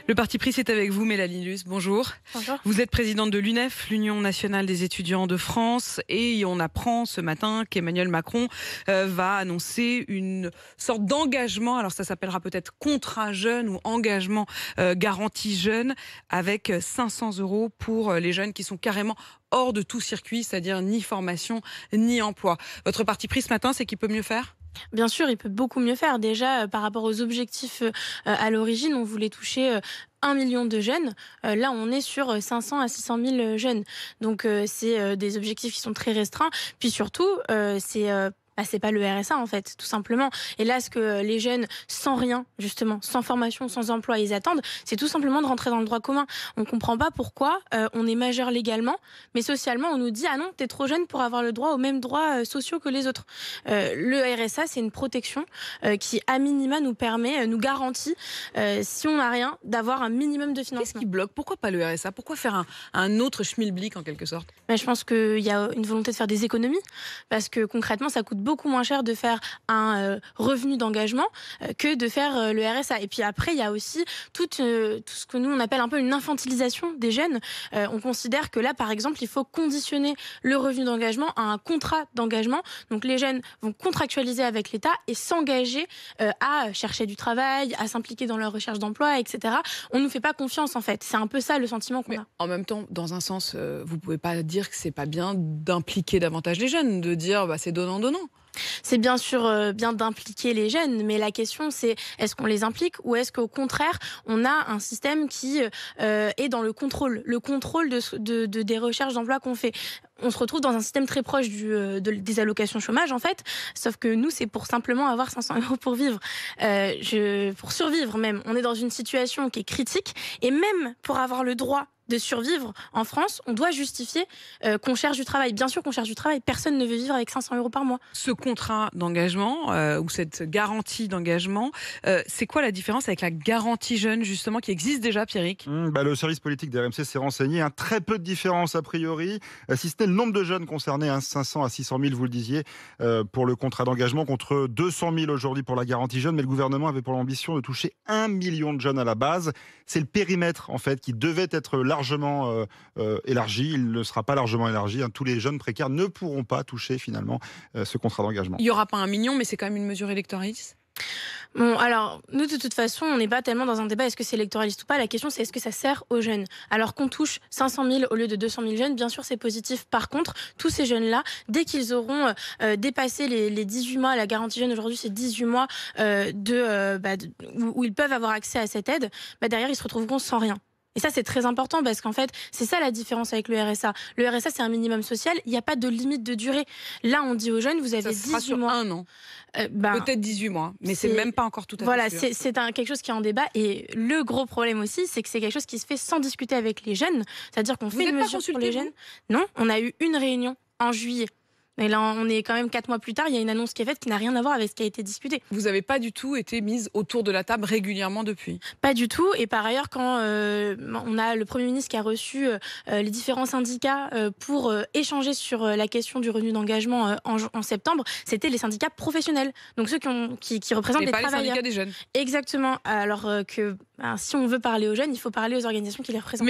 Le parti pris, c'est avec vous, Mélanie Luce. Bonjour. Bonjour. Vous êtes présidente de l'UNEF, l'Union nationale des étudiants de France, et on apprend ce matin qu'Emmanuel Macron va annoncer une sorte d'engagement. Alors ça s'appellera peut-être contrat jeune ou engagement garantie jeune, avec 500 € pour les jeunes qui sont carrément hors de tout circuit, c'est-à-dire ni formation ni emploi. Votre parti pris ce matin, c'est qu'il peut mieux faire ? Bien sûr, il peut beaucoup mieux faire. Déjà, par rapport aux objectifs à l'origine, on voulait toucher 1 million de jeunes. Là, on est sur 500 à 600 000 jeunes. Donc, c'est des objectifs qui sont très restreints. Puis surtout, c'est pas le RSA en fait, tout simplement. Et là, ce que les jeunes, sans rien, justement, sans formation, sans emploi, ils attendent, c'est tout simplement de rentrer dans le droit commun. On comprend pas pourquoi on est majeur légalement, mais socialement, on nous dit « Ah non, t'es trop jeune pour avoir le droit aux mêmes droits sociaux que les autres ». Le RSA, c'est une protection qui, à minima, nous permet, nous garantit, si on n'a rien, d'avoir un minimum de financement. Qu'est-ce qui bloque ? Pourquoi pas le RSA ? Pourquoi faire un autre schmilblick en quelque sorte ? Mais je pense qu'il y a une volonté de faire des économies, parce que concrètement, ça coûte beaucoup moins cher de faire un revenu d'engagement que de faire le RSA. Et puis après, il y a aussi tout ce que nous, on appelle un peu une infantilisation des jeunes. On considère que là, par exemple, il faut conditionner le revenu d'engagement à un contrat d'engagement. Donc les jeunes vont contractualiser avec l'État et s'engager à chercher du travail, à s'impliquer dans leur recherche d'emploi, etc. On ne nous fait pas confiance, en fait. C'est un peu ça le sentiment qu'on a. En même temps, dans un sens, vous pouvez pas dire que c'est pas bien d'impliquer davantage les jeunes, de dire c'est donnant-donnant. C'est bien sûr bien d'impliquer les jeunes, mais la question c'est est-ce qu'on les implique ou est-ce qu'au contraire on a un système qui est dans le contrôle des recherches d'emploi qu'on fait. On se retrouve dans un système très proche des allocations chômage en fait, sauf que nous c'est pour simplement avoir 500 € pour vivre, pour survivre même. On est dans une situation qui est critique et même pour avoir le droit de survivre en France, on doit justifier qu'on cherche du travail. Bien sûr qu'on cherche du travail, personne ne veut vivre avec 500 € par mois. Ce contrat d'engagement ou cette garantie d'engagement, c'est quoi la différence avec la garantie jeune justement qui existe déjà, Pierrick ? Le service politique d'RMC s'est renseigné, très peu de différence a priori, si ce n'est le nombre de jeunes concernés, 500 à 600 000 vous le disiez, pour le contrat d'engagement contre 200 000 aujourd'hui pour la garantie jeune, mais le gouvernement avait pour l'ambition de toucher 1 million de jeunes à la base. C'est le périmètre en fait qui devait être largement élargi, il ne sera pas largement élargi, tous les jeunes précaires ne pourront pas toucher finalement ce contrat d'engagement. Il n'y aura pas 1 million, mais c'est quand même une mesure électoraliste ? Bon, alors, nous, de toute façon, on n'est pas tellement dans un débat est-ce que c'est électoraliste ou pas. La question, c'est est-ce que ça sert aux jeunes ? Alors qu'on touche 500 000 au lieu de 200 000 jeunes, bien sûr, c'est positif. Par contre, tous ces jeunes-là, dès qu'ils auront dépassé les 18 mois, la garantie jeune aujourd'hui, c'est 18 mois où ils peuvent avoir accès à cette aide, derrière, ils se retrouveront sans rien. Et ça, c'est très important parce qu'en fait, c'est ça la différence avec le RSA. Le RSA, c'est un minimum social. Il n'y a pas de limite de durée. Là, on dit aux jeunes, vous avez 18 mois. Ça sera sur 1 an. Peut-être 18 mois, mais c'est même pas encore tout à fait sûr. Voilà, c'est quelque chose qui est en débat. Et le gros problème aussi, c'est que c'est quelque chose qui se fait sans discuter avec les jeunes. C'est-à-dire qu'on fait une mesure pour les jeunes. Non, on a eu une réunion en juillet. Mais là, on est quand même 4 mois plus tard, il y a une annonce qui est faite qui n'a rien à voir avec ce qui a été discuté. Vous n'avez pas du tout été mise autour de la table régulièrement depuis ? Pas du tout. Et par ailleurs, quand on a le Premier ministre qui a reçu les différents syndicats pour échanger sur la question du revenu d'engagement en septembre, c'était les syndicats professionnels. Donc ceux qui représentent les travailleurs. Et pas les syndicats des jeunes. Exactement. Alors que si on veut parler aux jeunes, il faut parler aux organisations qui les représentent.